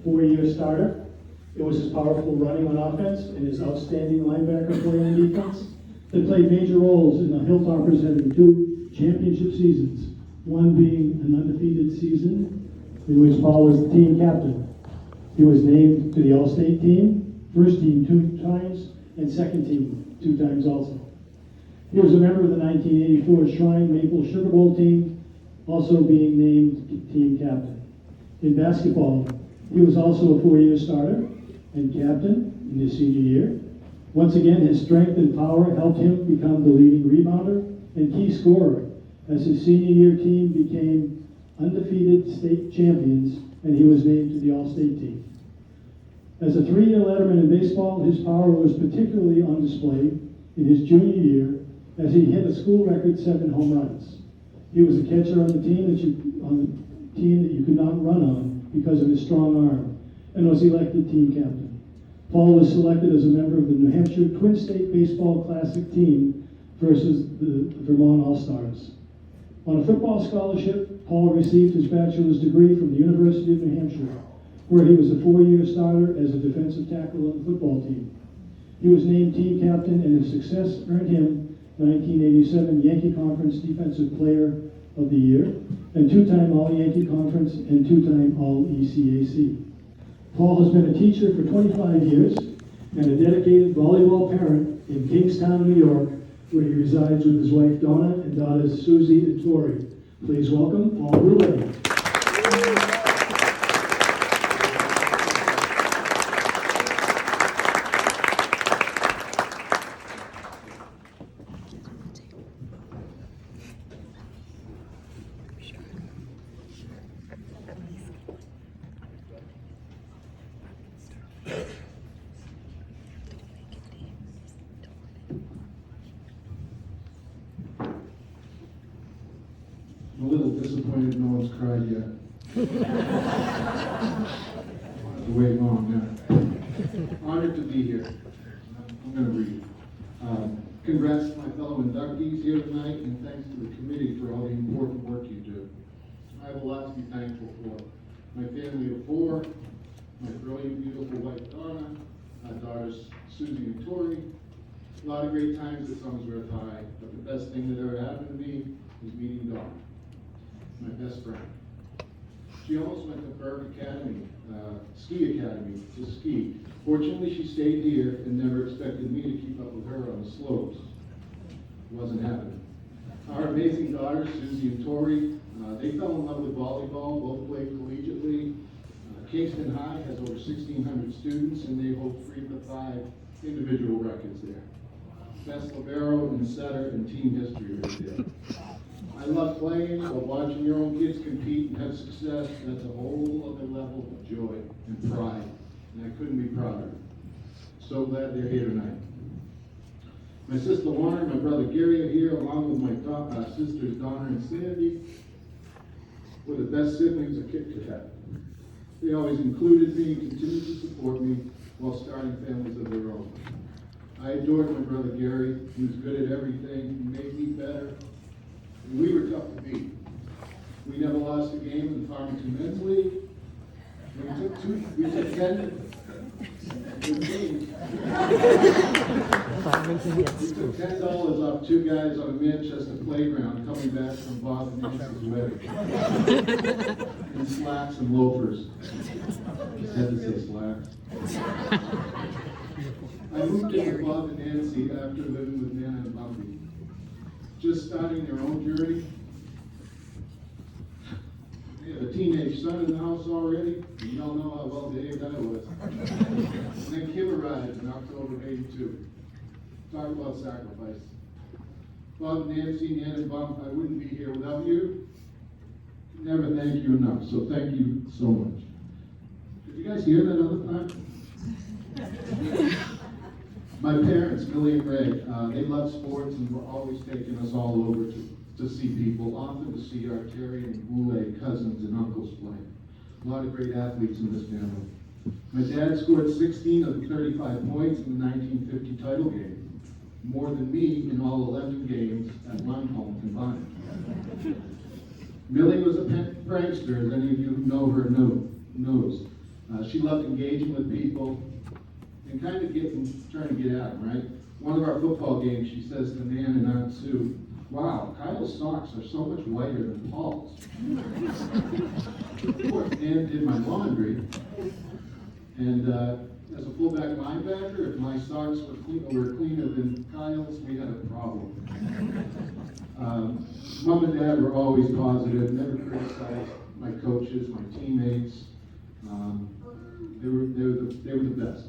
four-year starter. It was his powerful running on offense and his outstanding linebacker play on defense that played major roles in the Hilltoppers having two championship seasons, one being an undefeated season in which Paul was the team captain. He was named to the All-State team, first team 2 times, and second team 2 times also. He was a member of the 1984 Shrine Maple Sugar Bowl team, also being named team captain. In basketball, he was also a four-year starter and captain in his senior year. Once again, his strength and power helped him become the leading rebounder and key scorer as his senior year team became undefeated state champions and he was named to the All-State team. As a three-year letterman in baseball, his power was particularly on display in his junior year as he hit a school record 7 home runs. He was a catcher on the team that you could not run on because of his strong arm and was elected team captain. Paul was selected as a member of the New Hampshire Twin State Baseball Classic team versus the Vermont All-Stars. On a football scholarship, Paul received his bachelor's degree from the University of New Hampshire, where he was a four-year starter as a defensive tackle on the football team. He was named team captain, and his success earned him 1987 Yankee Conference Defensive Player of the Year, and 2-time All-Yankee Conference and 2-time All-ECAC. Paul has been a teacher for 25 years and a dedicated volleyball parent in Kingstown, New York, where he resides with his wife Donna and daughters Susie and Tori. Please welcome Paul Boulay. I'm a little disappointed no one's cried yet. To wait long now. Honored to be here. I'm going to read. Congrats to my fellow inductees here tonight, and thanks to the committee for all the important work you do. I have a lot to be thankful for. My family of 4, my brilliant, beautiful wife Donna, my daughters Susie and Tori. A lot of great times at Somersworth High, but the best thing that ever happened to me was meeting Donna, my best friend. She almost went to Berg Academy, Ski Academy, to ski. Fortunately, she stayed here and never expected me to keep up with her on the slopes. It wasn't happening. Our amazing daughters, Susie and Tori, they fell in love with volleyball, both played collegiately. Kingston High has over 1,600 students, and they hold 3 of the 5 individual records there. Best libero and setter in team history right there. I love playing, but watching your own kids compete and have success, that's a whole other level of joy and pride, and I couldn't be prouder. So glad they're here tonight. My sister Lauren and my brother Gary are here, along with my sisters Donna and Sandy. We're the best siblings a kid could have. They always included me and continue to support me while starting families of their own. I adored my brother Gary. He was good at everything. He made me better. And we were tough to beat. We never lost a game in the Farmington Men's League. We took 10 $10 off 2 guys on a Manchester playground coming back from Bob and Nancy's wedding. In slacks and loafers. Just had to say slacks. I moved in with Bob and Nancy after living with Nana and Bumpy. Just starting their own journey. They have a teenage son in the house already. You all know how well behaved I was. And then Kim arrived in October of '82. Talk about sacrifice. Bob and Nancy, Nana and Bump, I wouldn't be here without you. Never thank you enough, so thank you so much. Did you guys hear that other part? My parents, Millie and Ray, they love sports and were always taking us all over to see people, often to see our Terry and Boulay cousins and uncles play. A lot of great athletes in this family. My dad scored 16 of the 35 points in the 1950 title game, more than me in all 11 games at Lundholm combined. Millie was a prankster, as any of you who know her knows. She loved engaging with people and kind of trying to get at them, right? One of our football games, she says to Nan and Aunt Sue, "Wow, Kyle's socks are so much whiter than Paul's." Of course, Nan did my laundry, and as a fullback linebacker, if my socks were cleaner than Kyle's, we had a problem. Mom and Dad were always positive, never criticized my coaches, my teammates. They were the best.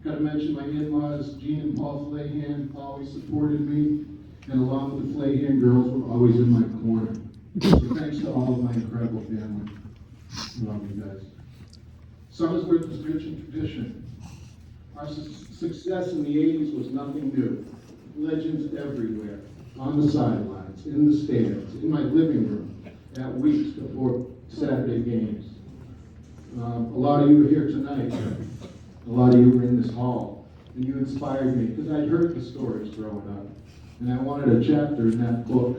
Got to mention my in-laws, Gene and Paul Flahan, always supported me, and along with the Flahan girls were always in my corner. So thanks to all of my incredible family. Love you guys. Somersworth is rich in tradition. Our success in the 80s was nothing new. Legends everywhere, on the sidelines, in the stands, in my living room, at weeks before Saturday games. A lot of you are here tonight. A lot of you were in this hall, and you inspired me because I'd heard the stories growing up, and I wanted a chapter in that book.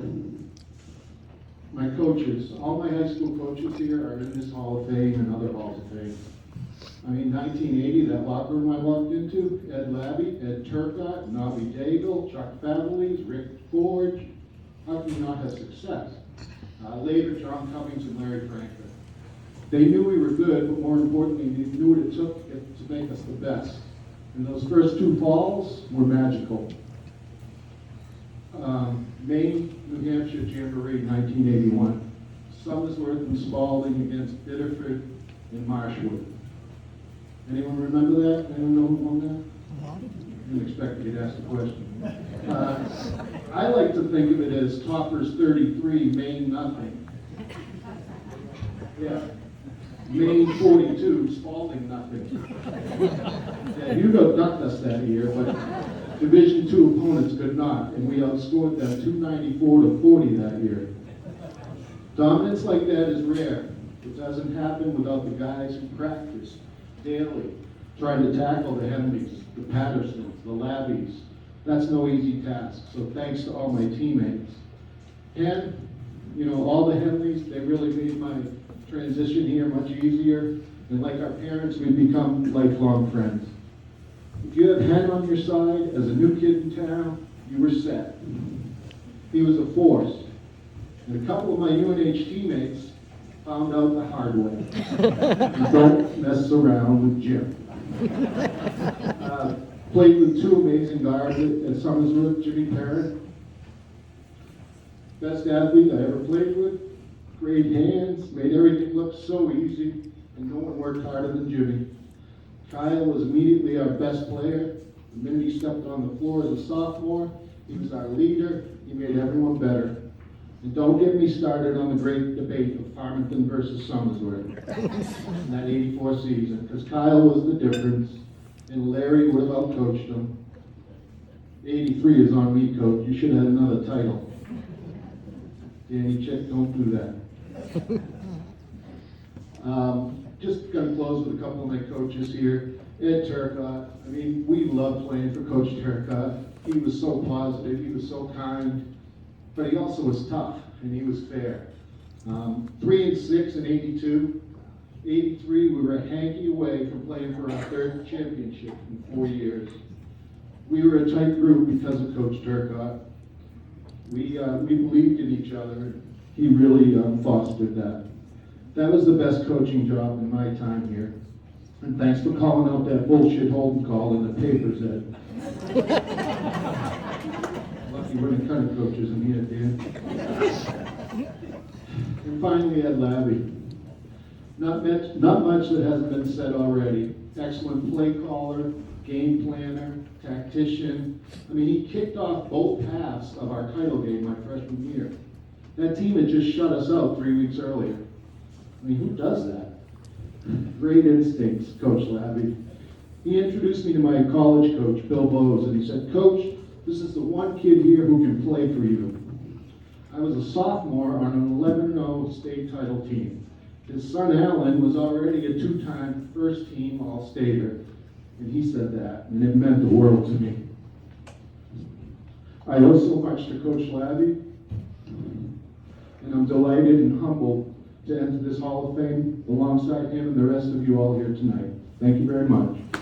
My coaches, all my high school coaches here are in this Hall of Fame and other halls of fame. I mean, 1980, that locker room I walked into, Ed Labby, Ed Turcott, Nobby Daigle, Chuck Favalis, Rick Forge. How can you not have success? Later, John Cummings and Larry Franklin. They knew we were good, but more importantly, they knew what it took to make us the best. And those first two falls were magical. Maine, New Hampshire Jamboree, 1981. Somersworth and Spalding against Biddeford and Marshwood. Anyone remember that? Anyone know who won that? I didn't expect you'd ask the question. I like to think of it as Toppers 33, Maine nothing. Yeah. Maine 42, Spalding nothing. Yeah, Hugo ducked us that year, but Division II opponents could not, and we outscored them 294-40 that year. Dominance like that is rare. It doesn't happen without the guys who practice daily, trying to tackle the Henleys, the Pattersons, the Labbies. That's no easy task, so thanks to all my teammates. And, all the Henleys, they really made my transition here much easier, and like our parents, we've become lifelong friends. If you have Hen on your side as a new kid in town, you were set. He was a force, and a couple of my UNH teammates found out the hard way. Don't mess around with Jim. Played with two amazing guards at Somersworth, Jimmy Parrott. Best athlete I ever played with. Great hands, made everything look so easy, and no one worked harder than Jimmy. Kyle was immediately our best player. The minute he stepped on the floor as a sophomore, he was our leader. He made everyone better. And don't get me started on the great debate of Farmington versus Somersworth in that 84 season, because Kyle was the difference, and Larry would have outcoached him. 83 is on me, coach. You should have had another title. Danny Chick, don't do that. Just going to close with a couple of my coaches here. Ed Turcott. I mean, we loved playing for Coach Turcott. He was so positive. He was so kind. But he also was tough, and he was fair. 3-6 in 82. 83, we were a hanky away from playing for our third championship in 4 years. We were a tight group because of Coach Turcott. We believed in each other. He really fostered that. That was the best coaching job in my time here. And thanks for calling out that bullshit holding call in the papers, Ed. Lucky we're the kind of coaches in here, Dan. And finally, Ed Labby. Not much that hasn't been said already. Excellent play caller, game planner, tactician. I mean, he kicked off both halves of our title game my freshman year. That team had just shut us out 3 weeks earlier. I mean, who does that? Great instincts, Coach Labby. He introduced me to my college coach, Bill Bowes, and he said, "Coach, this is the one kid here who can play for you." I was a sophomore on an 11-0 state title team. His son Alan was already a 2-time first-team All-Stater, and he said that, and it meant the world to me. I owe so much to Coach Labby, and I'm delighted and humbled to enter this Hall of Fame alongside him and the rest of you all here tonight. Thank you very much.